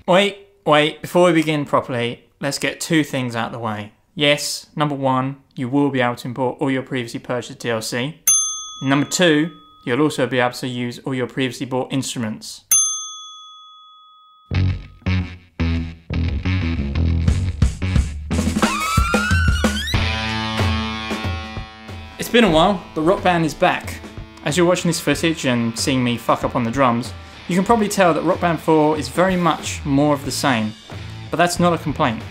Wait, before we begin properly, let's get two things out of the way. Yes, number one, you will be able to import all your previously purchased DLC. Number two, you'll also be able to use all your previously bought instruments. It's been a while, but Rock Band is back. As you're watching this footage and seeing me fuck up on the drums, you can probably tell that Rock Band 4 is very much more of the same, but that's not a complaint.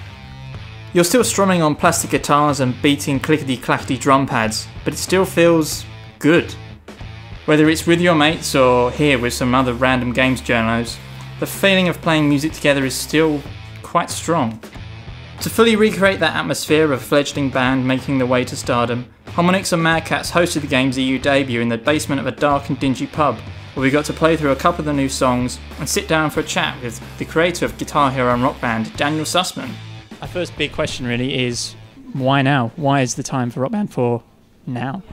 You're still strumming on plastic guitars and beating clickety-clackety drum pads, but it still feels good. Whether it's with your mates or here with some other random games journos, the feeling of playing music together is still quite strong. To fully recreate that atmosphere of a fledgling band making their way to stardom, Harmonix and Mad Catz hosted the game's EU debut in the basement of a dark and dingy pub, where we got to play through a couple of the new songs and sit down for a chat with the creator of Guitar Hero and Rock Band, Daniel Sussman. My first big question really is, why now? Why is the time for Rock Band 4 now?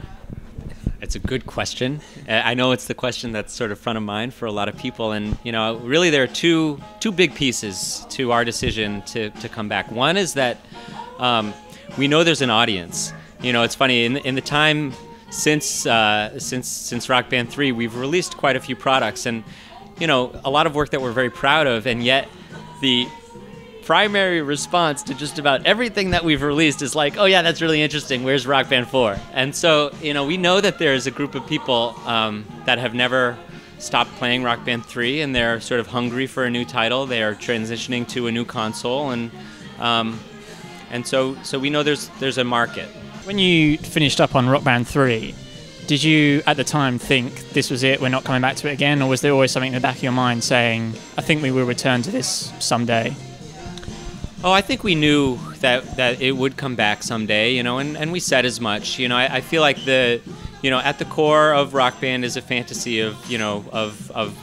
It's a good question. I know it's the question that's sort of front of mind for a lot of people, and really there are two big pieces to our decision to come back. One is that we know there's an audience. It's funny, in the time since Rock Band 3, we've released quite a few products, and a lot of work that we're very proud of, and yet the primary response to just about everything that we've released is like, oh yeah, that's really interesting, where's Rock Band 4? And so, we know that there's a group of people that have never stopped playing Rock Band 3, and they're sort of hungry for a new title. They are transitioning to a new console, and so we know there's a market. When you finished up on Rock Band 3, did you at the time think this was it, we're not coming back to it again, or was there always something in the back of your mind saying, I think we will return to this someday? Oh, I think we knew that it would come back someday, and we said as much. I feel like at the core of Rock Band is a fantasy of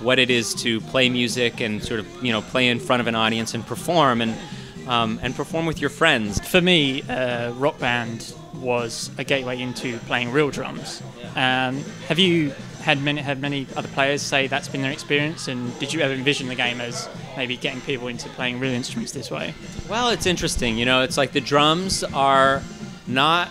what it is to play music and sort of, play in front of an audience and perform and perform with your friends. For me, Rock Band was a gateway into playing real drums. Have you had many other players say that's been their experience, and did you ever envision the game as maybe getting people into playing real instruments this way? Well, it's interesting. It's like the drums are not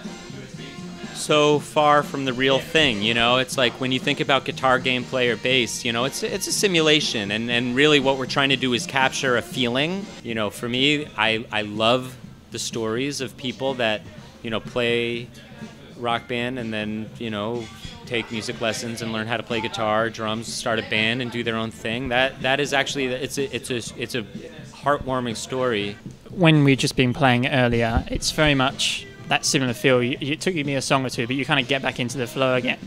so far from the real thing. It's like when you think about guitar gameplay or bass, it's a simulation, and really what we're trying to do is capture a feeling. For me, I love the stories of people that play Rock Band and then take music lessons and learn how to play guitar, drums, start a band and do their own thing. That is actually it's a heartwarming story. When we've just been playing earlier, it's very much that similar feel. It took me a song or two, but you kind of get back into the flow again.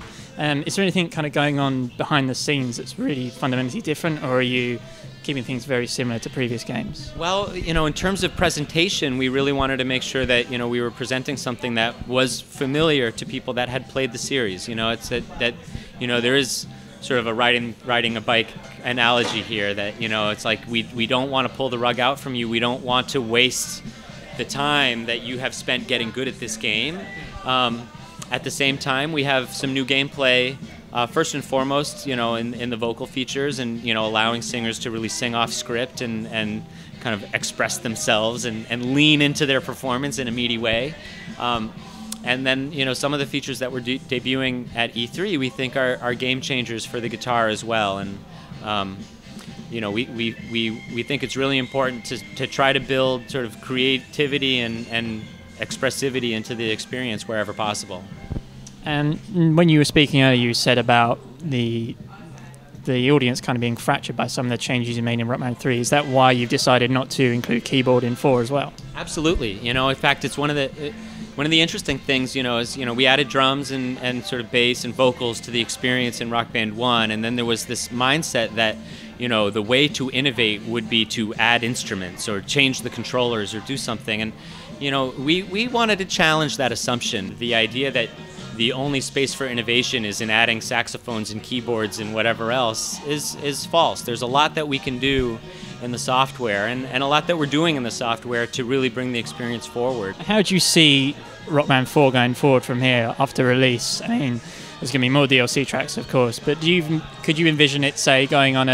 Is there anything kind of going on behind the scenes that's really fundamentally different, or are you keeping things very similar to previous games? Well, in terms of presentation, we really wanted to make sure that, we were presenting something that was familiar to people that had played the series. It's that there is sort of a riding a bike analogy here that, it's like we don't want to pull the rug out from you. We don't want to waste the time that you have spent getting good at this game. At the same time, we have some new gameplay. First and foremost, in the vocal features and, allowing singers to really sing off script and kind of express themselves and lean into their performance in a meaty way. And then, some of the features that we're debuting at E3 we think are game changers for the guitar as well. And, we think it's really important to try to build sort of creativity and expressivity into the experience wherever possible. And when you were speaking earlier, you said about the audience kind of being fractured by some of the changes you made in Rock Band 3. Is that why you've decided not to include keyboard in 4 as well? Absolutely. In fact, it's one of the interesting things, is, we added drums and sort of bass and vocals to the experience in Rock Band 1, and then there was this mindset that, the way to innovate would be to add instruments or change the controllers or do something. And, we wanted to challenge that assumption, the idea that the only space for innovation is in adding saxophones and keyboards and whatever else is false. There's a lot that we can do in the software and a lot that we're doing in the software to really bring the experience forward. How do you see Rock Band 4 going forward from here after release? I mean, there's going to be more DLC tracks, of course, but could you envision it, say, going on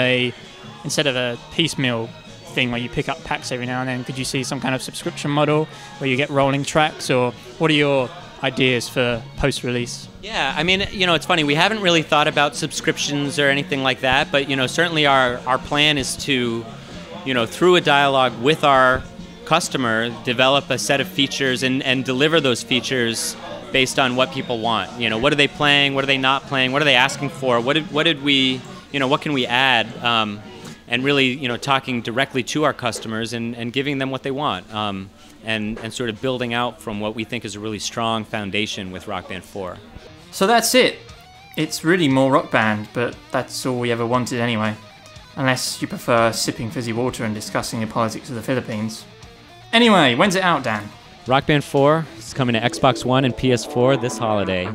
instead of a piecemeal thing where you pick up packs every now and then? Could you see some kind of subscription model where you get rolling tracks, or what are your ideas for post-release? Yeah, I mean, it's funny. We haven't really thought about subscriptions or anything like that, but, certainly our plan is to, through a dialogue with our customer, develop a set of features and deliver those features based on what people want. What are they playing? What are they not playing? What are they asking for? What can we add? And really, talking directly to our customers and giving them what they want. And sort of building out from what we think is a really strong foundation with Rock Band 4. So that's it. It's really more Rock Band, but that's all we ever wanted anyway. Unless you prefer sipping fizzy water and discussing the politics of the Philippines. Anyway, when's it out, Dan? Rock Band 4 is coming to Xbox One and PS4 this holiday.